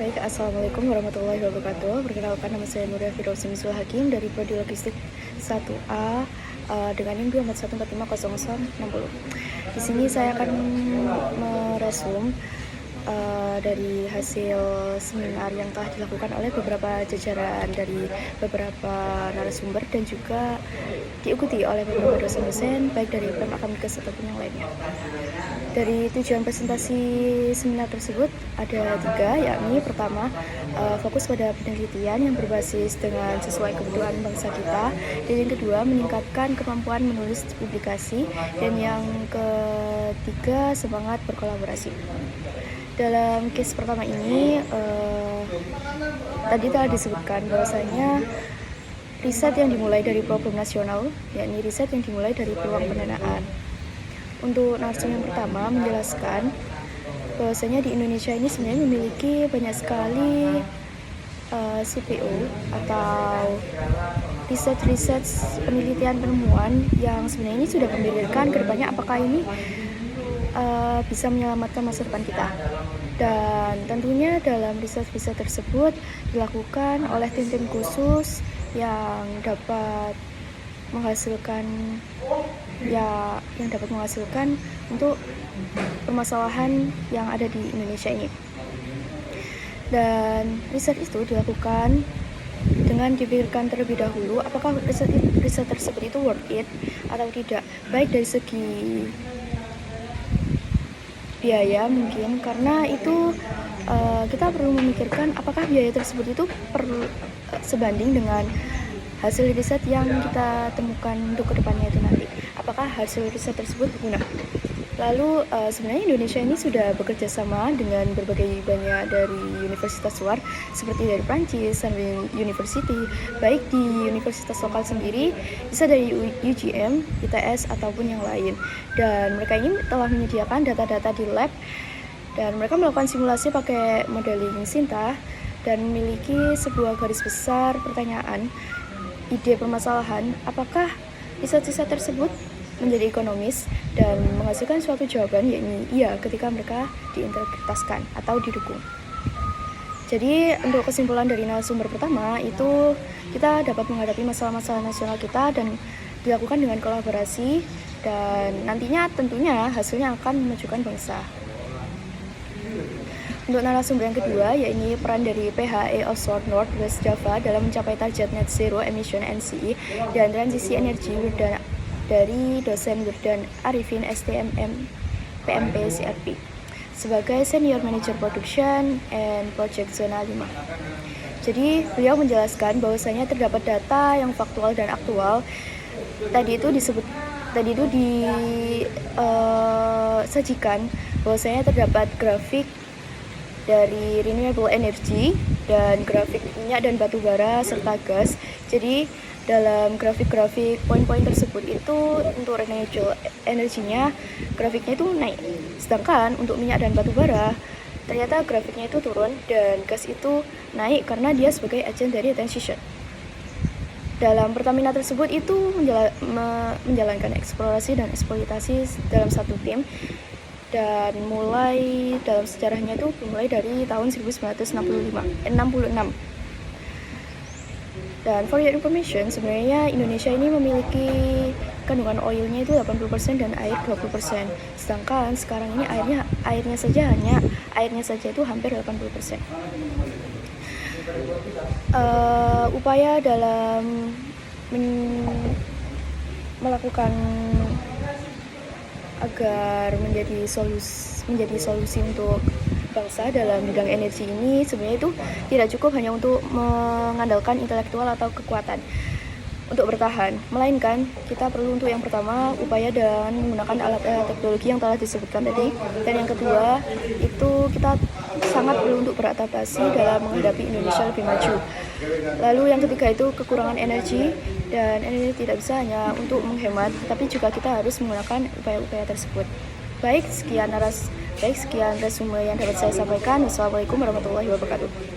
Baik, Assalamualaikum warahmatullahi wabarakatuh. Perkenalkan, nama saya Nurya Firdaus Misbah Hakim dari Prodi Logistik 1A dengan NIM 241450060. Di sini saya akan meresum dari hasil seminar yang telah dilakukan oleh beberapa jajaran dari beberapa narasumber dan juga diikuti oleh beberapa dosen-dosen baik dari PEM Akademikes ataupun yang lainnya. Dari tujuan presentasi seminar tersebut ada 3, yakni pertama, fokus pada penelitian yang berbasis dengan sesuai kebutuhan bangsa kita, dan yang kedua, meningkatkan kemampuan menulis publikasi, dan yang ketiga, semangat berkolaborasi. Dalam case pertama ini, tadi telah disebutkan bahwasanya riset yang dimulai dari problem nasional, yakni riset yang dimulai dari peluang pendanaan. Untuk narasumber yang pertama menjelaskan bahwasanya di Indonesia ini sebenarnya memiliki banyak sekali CPO atau riset-riset penelitian penemuan yang sebenarnya ini sudah memikirkan kedepannya apakah ini bisa menyelamatkan masa depan kita. Dan tentunya dalam riset-riset tersebut dilakukan oleh tim-tim khusus yang dapat menghasilkan untuk permasalahan yang ada di Indonesia ini. Dan riset itu dilakukan dengan dipikirkan terlebih dahulu apakah riset tersebut itu worth it atau tidak, baik dari segi biaya mungkin, karena itu kita perlu memikirkan apakah biaya tersebut itu sebanding dengan hasil riset yang kita temukan untuk kedepannya itu nanti. Apakah hasil riset tersebut berguna? Lalu sebenarnya Indonesia ini sudah bekerja sama dengan berbagai banyak dari universitas luar seperti dari Prancis, Sunway University, baik di universitas lokal sendiri, bisa dari UGM, ITS ataupun yang lain. Dan mereka ini telah menyediakan data-data di lab dan mereka melakukan simulasi pakai modeling Sinta dan memiliki sebuah garis besar pertanyaan ide permasalahan, apakah riset-riset tersebut menjadi ekonomis dan menghasilkan suatu jawaban, yakni iya ketika mereka diinterpretasikan atau didukung. Jadi untuk kesimpulan dari narasumber pertama itu kita dapat menghadapi masalah-masalah nasional kita dan dilakukan dengan kolaborasi dan nantinya tentunya hasilnya akan memajukan bangsa. Untuk narasumber yang kedua, yaitu peran dari PHE Offshore North West Java dalam mencapai target Net Zero Emission NCE dan transisi energi dari dosen Wirdan Arifin STMM PMP CRP sebagai Senior Manager Production and Project Zona 5. Jadi beliau menjelaskan bahwasanya terdapat data yang faktual dan aktual. Tadi itu disajikan bahwasanya terdapat grafik dari renewable energy dan grafik minyak dan batu bara serta gas. Jadi dalam grafik-grafik poin-poin tersebut itu untuk renewable energinya grafiknya itu naik, sedangkan untuk minyak dan batu bara ternyata grafiknya itu turun dan gas itu naik karena dia sebagai agen dari transition. Dalam Pertamina tersebut itu menjalankan eksplorasi dan eksploitasi dalam satu tim. Dan mulai dalam sejarahnya itu mulai dari tahun 1966. Dan for your information, sebenarnya Indonesia ini memiliki kandungan oilnya itu 80% dan air 20%. Sedangkan sekarang ini airnya saja itu hampir 80%. Upaya dalam melakukan agar menjadi solusi untuk bangsa dalam bidang energi ini sebenarnya itu tidak cukup hanya untuk mengandalkan intelektual atau kekuatan untuk bertahan, melainkan kita perlu untuk yang pertama upaya dan menggunakan alat-alat teknologi yang telah disebutkan tadi, dan yang kedua itu kita sangat perlu untuk beradaptasi dalam menghadapi Indonesia lebih maju. Lalu yang ketiga itu kekurangan energi, dan energi tidak bisa hanya untuk menghemat, tapi juga kita harus menggunakan upaya-upaya tersebut. Baik, sekian resume yang dapat saya sampaikan. Wassalamualaikum warahmatullahi wabarakatuh.